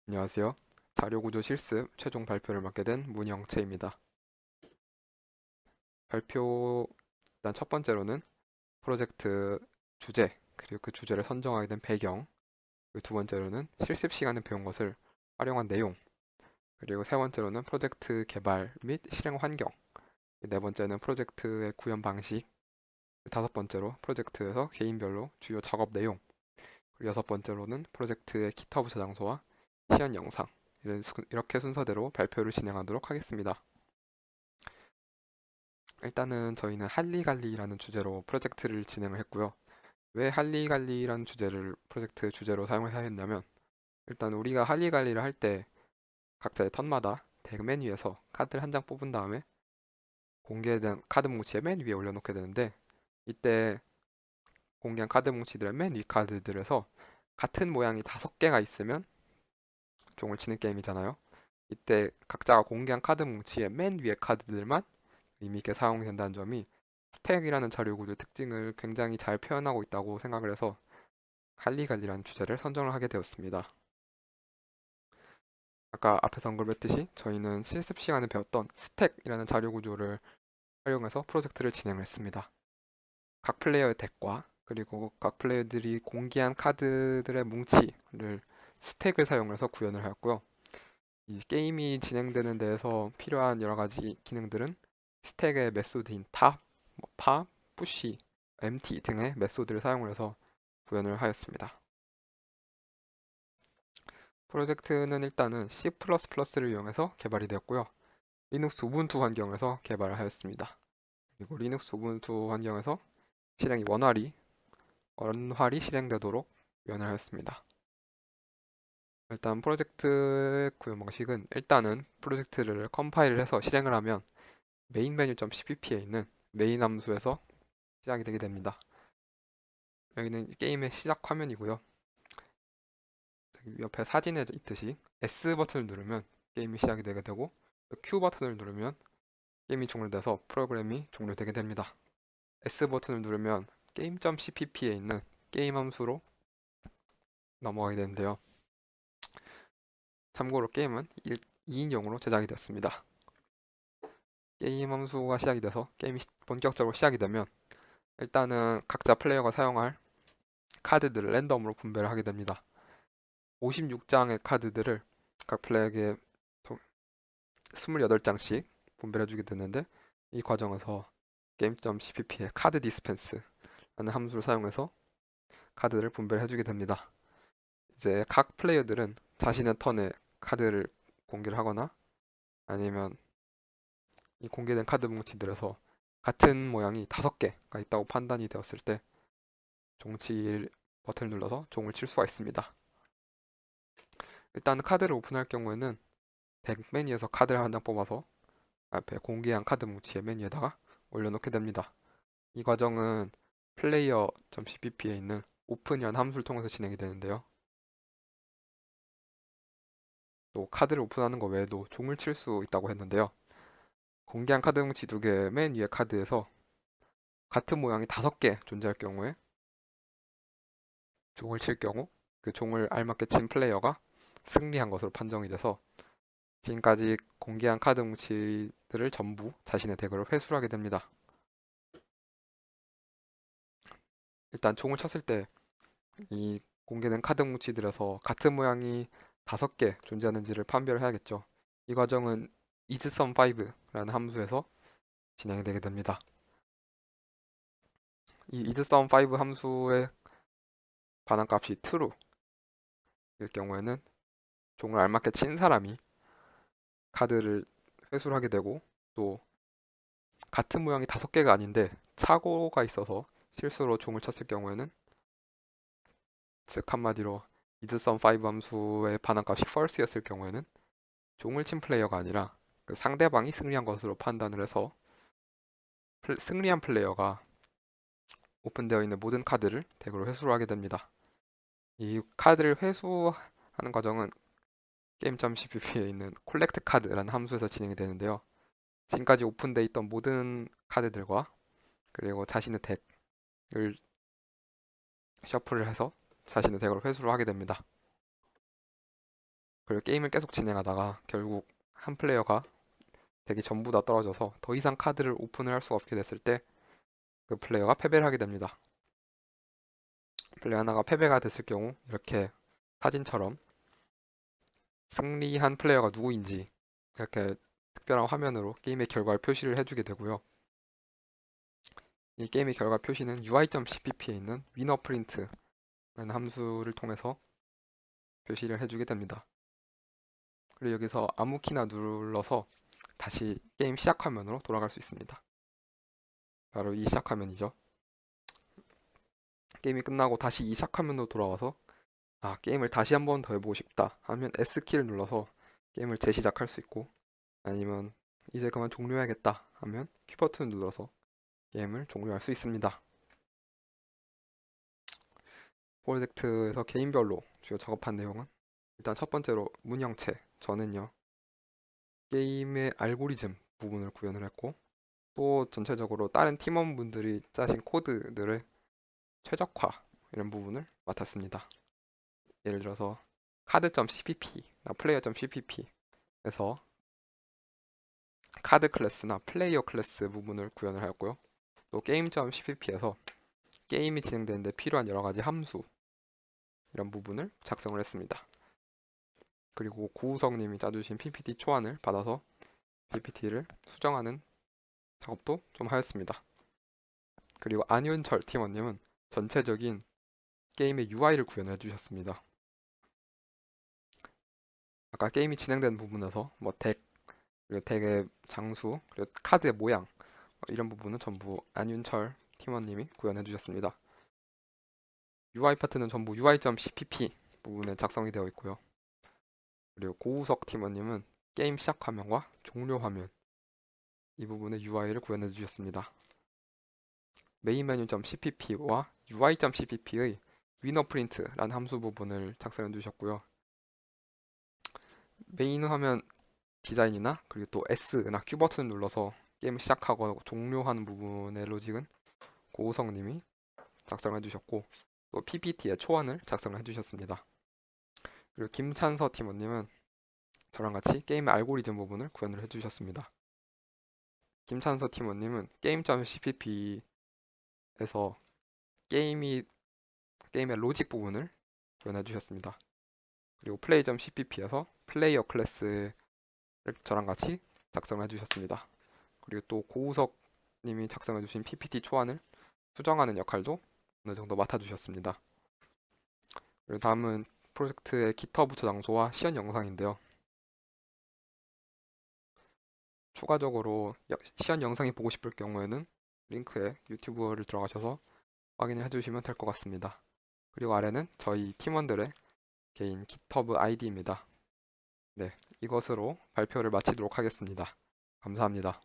안녕하세요. 자료구조 실습 최종 발표를 맡게 된 문영채입니다. 발표 일단 첫 번째로는 프로젝트 주제 그리고 그 주제를 선정하게 된 배경, 그리고 두 번째로는 실습 시간에 배운 것을 활용한 내용, 그리고 세 번째로는 프로젝트 개발 및 실행 환경, 네 번째는 프로젝트의 구현 방식, 다섯 번째로 프로젝트에서 개인별로 주요 작업 내용, 그리고 여섯 번째로는 프로젝트의 기터브 저장소와 시연 영상, 이렇게 순서대로 발표를 진행하도록 하겠습니다. 일단은 저희는 할리갈리라는 주제로 프로젝트를 진행을 했고요. 왜 할리갈리라는 주제를 프로젝트 주제로 사용해야 했냐면, 일단 우리가 할리갈리를 할 때 각자의 턴마다 대그 맨 위에서 카드를 한 장 뽑은 다음에 공개된 카드 뭉치의 맨 위에 올려놓게 되는데, 이때 공개한 카드 뭉치들의 맨 위 카드들에서 같은 모양이 다섯 개가 있으면 종을 치는 게임이잖아요. 이때 각자가 공개한 카드 뭉치의 맨 위에 카드들만 의미 있게 사용이 된다는 점이 스택이라는 자료 구조의 특징을 굉장히 잘 표현하고 있다고 생각을 해서 할리갈리라는 주제를 선정을 하게 되었습니다. 아까 앞에서 언급했듯이 저희는 실습 시간에 배웠던 스택이라는 자료 구조를 활용해서 프로젝트를 진행을 했습니다. 각 플레이어의 덱과 그리고 각 플레이어들이 공개한 카드들의 뭉치를 스택을 사용해서 구현을 하였고요. 이 게임이 진행되는 데에서 필요한 여러 가지 기능들은 스택의 메소드인 탑, 파, 푸시, MT 등의 메소드를 사용을 해서 구현을 하였습니다. 프로젝트는 일단은 C++를 이용해서 개발이 되었고요. 리눅스 우분투 환경에서 개발을 하였습니다. 그리고 리눅스 우분투 환경에서 실행이 원활히 실행되도록 구현을 하였습니다. 일단 프로젝트의 구현 방식은 일단은 프로젝트를 컴파일을 해서 실행을 하면 메인 메뉴.cpp에 있는 메인 함수에서 시작이 되게 됩니다. 여기는 게임의 시작 화면이고요. 옆에 사진에 있듯이 S 버튼을 누르면 게임이 시작이 되게 되고 Q 버튼을 누르면 게임이 종료돼서 프로그램이 종료되게 됩니다. S 버튼을 누르면 game.cpp에 있는 게임 함수로 넘어가게 되는데요. 참고로 게임은 2인용으로 제작이 되었습니다. 게임 함수가 시작이 돼서 게임이 본격적으로 시작이 되면 일단은 각자 플레이어가 사용할 카드들을 랜덤으로 분배를 하게 됩니다. 56장의 카드들을 각 플레이어에게 28장씩 분배를 해주게 되는데, 이 과정에서 game.cpp의 카드 디스펜스라는 함수를 사용해서 카드를 분배를 해주게 됩니다. 이제 각 플레이어들은 자신의 턴에 카드를 공개를 하거나 아니면 이 공개된 카드 뭉치들에서 같은 모양이 다섯 개가 있다고 판단이 되었을 때 종칠 버튼을 눌러서 종을 칠 수가 있습니다. 일단 카드를 오픈할 경우에는 덱 메뉴에서 카드를 한 장 뽑아서 앞에 공개한 카드 뭉치의 메뉴에다가 올려놓게 됩니다. 이 과정은 player.cpp에 있는 오픈이라는 함수를 통해서 진행이 되는데요. 또 카드를 오픈하는 것 외에도 종을 칠 수 있다고 했는데요. 공개한 카드 뭉치 두 개 맨 위에 카드에서 같은 모양이 다섯 개 존재할 경우에 종을 칠 경우 그 종을 알맞게 친 플레이어가 승리한 것으로 판정이 돼서 지금까지 공개한 카드 뭉치들을 전부 자신의 덱으로 회수를 하게 됩니다. 일단 종을 쳤을 때 이 공개된 카드 뭉치들에서 같은 모양이 다섯 개 존재하는지를 판별을 해야겠죠. 이 과정은 isSum5라는 함수에서 진행이 되게 됩니다. 이 isSum5 함수의 반환값이 true일 경우에는 종을 알맞게 친 사람이 카드를 회수를 하게 되고, 또 같은 모양이 다섯 개가 아닌데 착오가 있어서 실수로 종을 쳤을 경우에는, 즉 한마디로 isSum5 함수의 반환값이 false였을 경우에는 종을 친 플레이어가 아니라 그 상대방이 승리한 것으로 판단을 해서 승리한 플레이어가 오픈되어 있는 모든 카드를 덱으로 회수를 하게 됩니다. 이 카드를 회수하는 과정은 game.cpp에 있는 collect 카드라는 함수에서 진행이 되는데요. 지금까지 오픈되어 있던 모든 카드들과 그리고 자신의 덱을 셔플을 해서 자신의 덱으로 회수를 하게 됩니다. 그리고 게임을 계속 진행하다가 결국 한 플레이어가 덱이 전부 다 떨어져서 더 이상 카드를 오픈을 할 수가 없게 됐을 때 그 플레이어가 패배를 하게 됩니다. 플레이어 하나가 패배가 됐을 경우 이렇게 사진처럼 승리한 플레이어가 누구인지 이렇게 특별한 화면으로 게임의 결과를 표시를 해주게 되고요. 이 게임의 결과 표시는 UI.cpp에 있는 위너프린트라는 함수를 통해서 표시를 해주게 됩니다. 그리고 여기서 아무 키나 눌러서 다시 게임 시작 화면으로 돌아갈 수 있습니다. 바로 이 시작 화면이죠. 게임이 끝나고 다시 이 시작 화면으로 돌아와서 게임을 다시 한 번 더 해보고 싶다 하면 S키를 눌러서 게임을 재시작할 수 있고, 아니면 이제 그만 종료해야겠다 하면 Q 버튼을 눌러서 게임을 종료할 수 있습니다. 프로젝트에서 개인별로 주요 작업한 내용은 일단 첫 번째로 문형체, 저는요 게임의 알고리즘 부분을 구현을 했고, 또 전체적으로 다른 팀원분들이 짜신 코드들을 최적화 이런 부분을 맡았습니다. 예를 들어서 카드.cpp나 플레이어.cpp에서 카드 클래스나 플레이어 클래스 부분을 구현을 하였고요. 또 게임.cpp에서 게임이 진행되는데 필요한 여러 가지 함수 이런 부분을 작성을 했습니다. 그리고 고우성님이 짜주신 PPT 초안을 받아서 PPT를 수정하는 작업도 좀 하였습니다. 그리고 안윤철 팀원님은 전체적인 게임의 UI를 구현해 주셨습니다. 아까 게임이 진행되는 부분에서 뭐 덱, 그리고 덱의 장수, 그리고 카드의 모양 이런 부분은 전부 안윤철 팀원님이 구현해 주셨습니다. UI 파트는 전부 UI.cpp 부분에 작성이 되어 있고요. 그리고 고우석 팀원님은 게임 시작 화면과 종료 화면 이 부분의 UI를 구현해 주셨습니다. 메인 메뉴.cpp와 UI.cpp의 위너프린트라는 함수 부분을 작성해 주셨고요. 메인 화면 디자인이나 그리고 또 S나 Q 버튼을 눌러서 게임을 시작하고 종료하는 부분의 로직은 고우성님이 작성해 주셨고, 또 PPT의 초안을 작성해 주셨습니다. 그리고 김찬서 팀원님은 저랑 같이 게임의 알고리즘 부분을 구현을 해주셨습니다. 김찬서 팀원님은 게임.cpp에서 게임의 로직 부분을 구현해 주셨습니다. 그리고 플레이.cpp에서 플레이어 클래스를 저랑 같이 작성해 주셨습니다. 그리고 또 고우석 님이 작성해 주신 PPT 초안을 수정하는 역할도 어느 정도 맡아 주셨습니다. 그리고 다음은 프로젝트의 깃허브 저장소와 시연 영상인데요. 추가적으로 시연 영상이 보고 싶을 경우에는 링크에 유튜브를 들어가셔서 확인을 해주시면 될 것 같습니다. 그리고 아래는 저희 팀원들의 개인 깃허브 아이디입니다. 네, 이것으로 발표를 마치도록 하겠습니다. 감사합니다.